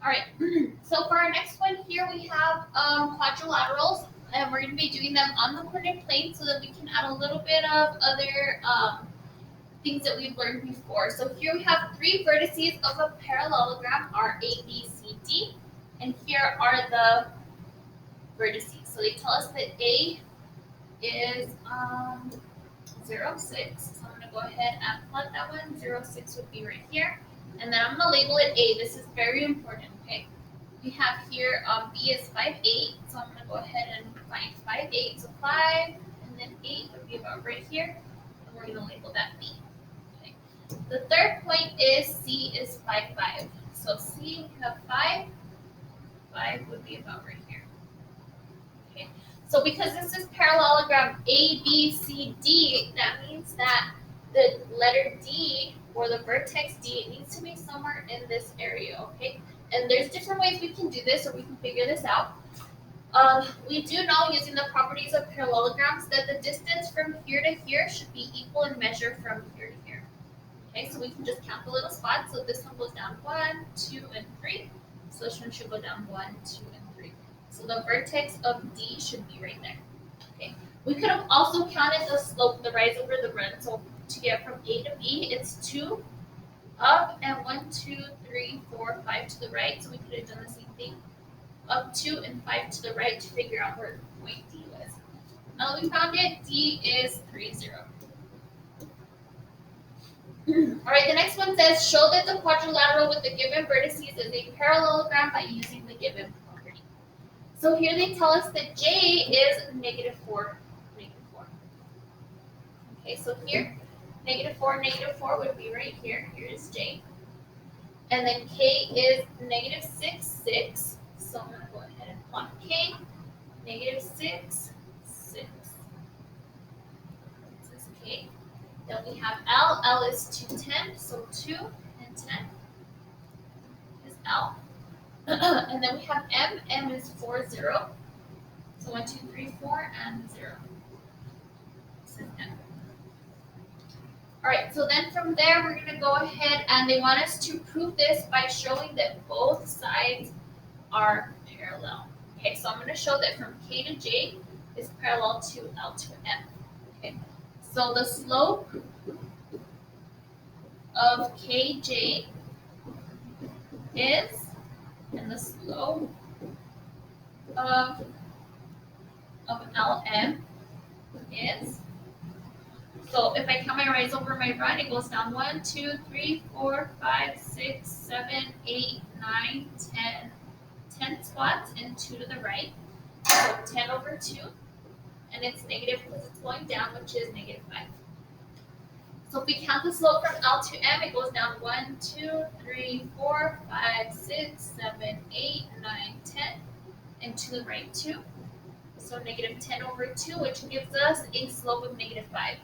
All right, so for our next one here, we have quadrilaterals, and we're going to be doing them on the coordinate plane so that we can add a little bit of other things that we've learned before. So here we have three vertices of a parallelogram are A, B, C, D, and here are the vertices. So they tell us that A is 0, 6. So I'm going to go ahead and plot that one. 0, 6 would be right here. And then I'm going to label it A. This is very important, okay? We have here B is 5, 8. So I'm going to go ahead and find 5, 8. So 5, and then 8 would be about right here. And we're going to label that B. Okay. The third point is C is 5, 5. So C, we have 5. 5 would be about right here. Okay. So because this is parallelogram A, B, C, D, that means that the letter D or the vertex D, it needs to be somewhere in this area, okay? And there's different ways we can do this or we can figure this out. We do know using the properties of parallelograms that the distance from here to here should be equal in measure from here to here. Okay, so we can just count the little spots. So this one goes down 1, 2, and 3. So this one should go down 1, 2, and 3. So the vertex of D should be right there. Okay. We could have also counted the slope, the rise over the run. So to get from A to B, it's 2 up and 1, 2, 3, 4, 5 to the right. So we could have done the same thing. Up 2 and 5 to the right to figure out where point D was. Now that we found it, D is 3, 0. All right, the next one says, show that the quadrilateral with the given vertices is a parallelogram by using the given property. So here they tell us that J is -4, -4. Okay, so here, -4 would be right here. Here is J. And then K is -6, 6. So I'm going to go ahead and plot K, -6, 6. This is K. Then we have L. L is 210, so 2 and 10 is L. And then we have M. M is 4, 0. So 1, 2, 3, 4, and 0. This is M. All right, so then from there, we're going to go ahead and they want us to prove this by showing that both sides are parallel. Okay, so I'm going to show that from K to J is parallel to L to M. Okay, so the slope of KJ is, and the slope of LM is. So if I count my rise over my run, it goes down 1, 2, 3, 4, 5, 6, 7, 8, 9, 10. 10 spots and 2 to the right. So 10 over 2. And it's negative because it's going down, which is -5. So if we count the slope from L to M, it goes down 1, 2, 3, 4, 5, 6, 7, 8, 9, 10. And to the right 2. So -10 over 2, which gives us a slope of -5.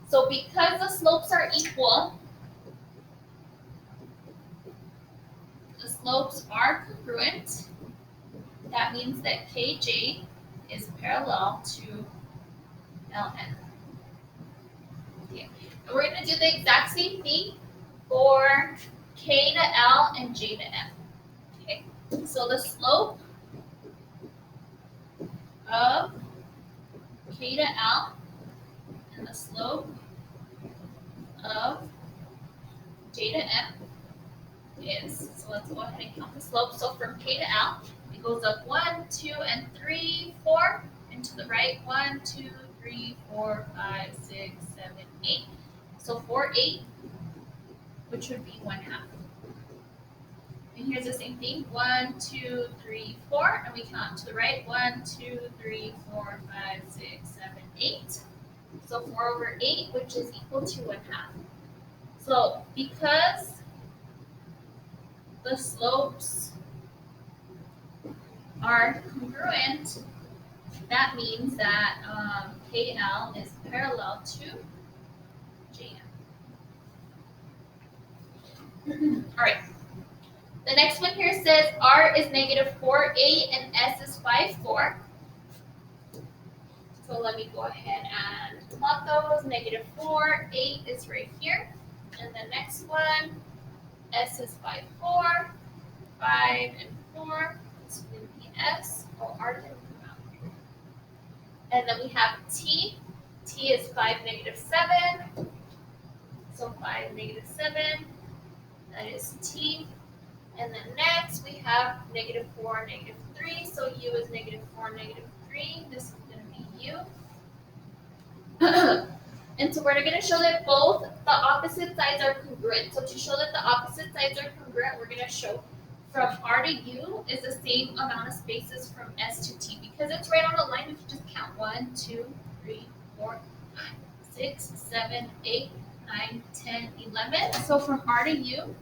So because the slopes are equal, the slopes are congruent. That means that KJ is parallel to LN. Okay. And we're going to do the exact same thing for K to L and J to M. Okay. So the slope of K to L and the slope of J to M is, so let's go ahead and count the slope. So from K to L, it goes up 1, 2, and 3, 4, and to the right 1, 2, 3, 4, 5, 6, 7, 8. So 4, 8, which would be 1/2. And here's the same thing: 1, 2, 3, 4, and we count to the right 1, 2, 3, 4, 5, 6, 7, 8. So 4 over 8, which is equal to 1/2. So because the slopes are congruent, that means that KL is parallel to JM. All right. The next one here says R is -4, 8, and S is 5, 4. So let me go ahead and plot those. -4, 8 is right here. And the next one, S is 5, 4, 5, 5 and 4. It's going to be S. Oh, R didn't come out. And then we have T. T is 5, -7. So 5, -7. That is T. And then next we have -4, -3. So U is -4, -3. This is going to be U. And so we're going to show that both the opposite sides are congruent. So to show that the opposite sides are congruent, we're going to show from R to U is the same amount of spaces from S to T. Because it's right on the line, we can just count 1, 2, 3, 4, 5, 6, 7, 8, 9, 10, 11. So from R to U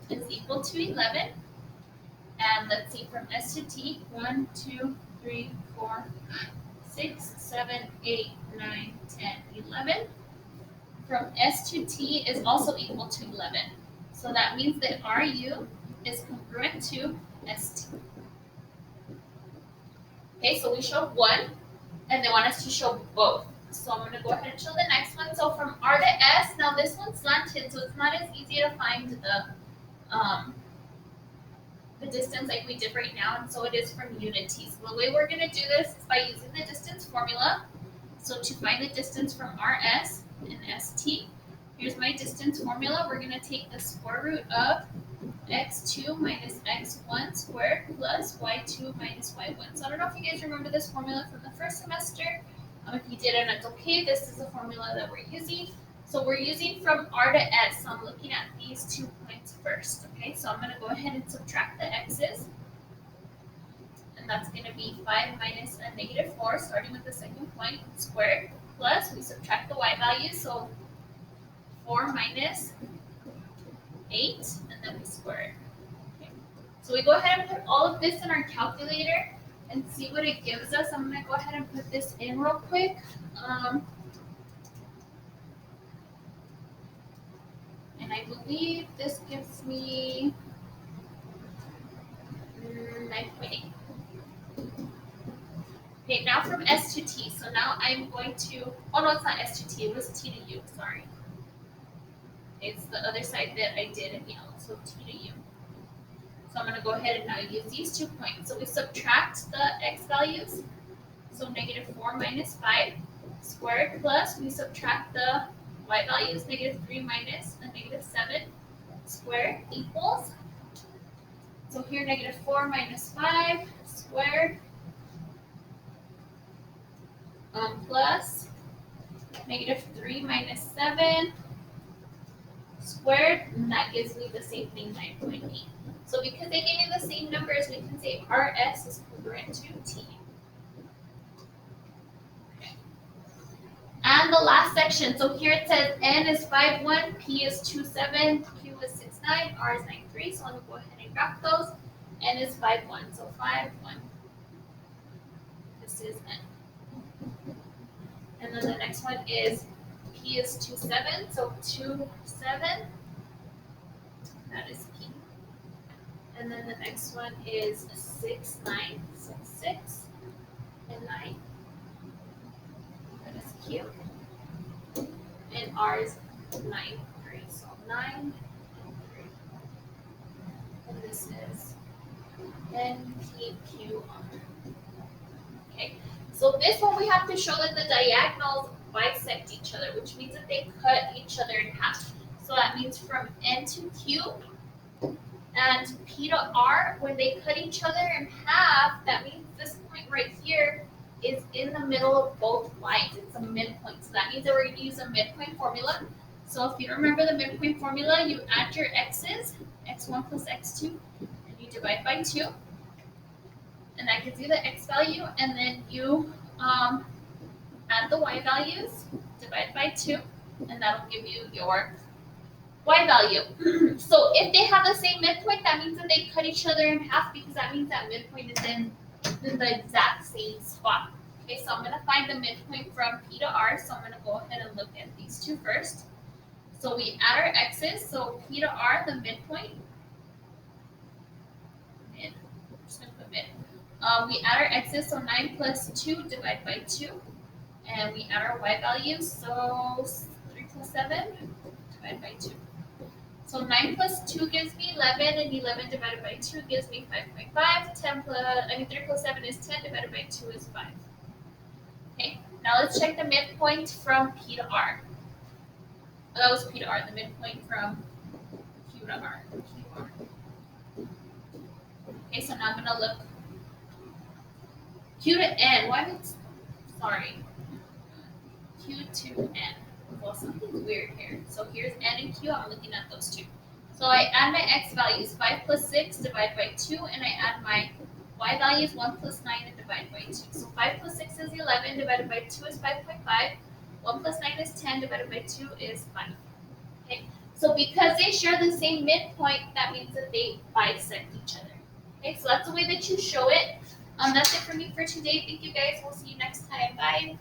is equal to 11. And let's see, from S to T, 1, 2, 3, 4, 6, 7, 8, 9, 10, 11. From S to T is also equal to 11. So that means that RU is congruent to ST. Okay, so we showed one, and they want us to show both. So I'm going to go ahead and show the next one. So from R to S, now this one's slanted, so it's not as easy to find the distance like we did right now, and so it is from unity. So the way we're going to do this is by using the distance formula. So to find the distance from RS and ST, here's my distance formula. We're going to take the square root of x2 minus x1 squared plus y2 minus y1. So I don't know if you guys remember this formula from the first semester. If you didn't, it's okay. This is the formula that we're using. So we're using from R to S. So I'm looking at these 2 points first. Okay, so I'm going to go ahead and subtract the x's. And that's going to be 5 minus a -4, starting with the second point, squared, plus we subtract the y value. So 4 minus 8, and then we square it. Okay. So we go ahead and put all of this in our calculator and see what it gives us. I'm going to go ahead and put this in real quick. And I believe this gives me 9.8. Okay, now from S to T. So now I'm going to, oh no, it's not S to T, it was T to U, sorry. It's the other side that I did in yellow, so T to U. So I'm going to go ahead and now use these 2 points. So we subtract the x values. So -4 minus 5 squared plus we subtract the y values, -3 minus a -7 squared equals. So here -4 minus 5 squared plus -3 minus 7 squared, and that gives me the same thing, 9.8. So because they gave me the same numbers, we can say RS is congruent to T. Okay. And the last section, so here it says N is 5.1, P is 2.7, Q is 6.9, R is 9.3. So I'm going to go ahead and graph those. N is 5.1, so 5.1. This is N. And then the next one is P is 2.7, so 2.7. That is P. And then the next one is 6.9, so 6 and 9. That is Q. And R is 9.3, so 9 and 3. And this is N, P, Q, R. Okay, so this one we have to show that the diagonals bisect each other, which means that they cut each other in half. So that means from N to Q and P to R, when they cut each other in half, that means this point right here is in the middle of both lines. It's a midpoint. So that means that we're going to use a midpoint formula. So if you remember the midpoint formula, you add your x's, x1 plus x2, and you divide by 2. And that gives you the x value, and then you add the y values, divide by 2, and that'll give you your y value. So if they have the same midpoint, that means that they cut each other in half, because that means that midpoint is in the exact same spot. Okay, so I'm going to find the midpoint from P to R, so I'm going to go ahead and look at these two first. So we add our x's, so P to R, the midpoint, mid, I'm just going to put mid. We add our x's, so 9 plus 2 divide by 2. And we add our y values, so 3 plus 7 divide by 2. So 9 plus 2 gives me 11, and 11 divided by 2 gives me 5.5. 3 plus 7 is 10, divided by 2 is 5. Okay, now let's check the midpoint from P to R. Oh, that was P to R, the midpoint from Q to R. Okay, so now I'm going to look Q to N. Sorry. Q to N. Well, something's weird here. So here's N and Q. I'm looking at those two. So I add my X values, 5 plus 6 divided by 2, and I add my Y values, 1 plus 9 and divide by 2. So 5 plus 6 is 11, divided by 2 is 5.5. 1 plus 9 is 10, divided by 2 is 5. Okay, so because they share the same midpoint, that means that they bisect each other. Okay, so that's the way that you show it. That's it for me for today. Thank you guys. We'll see you next time. Bye.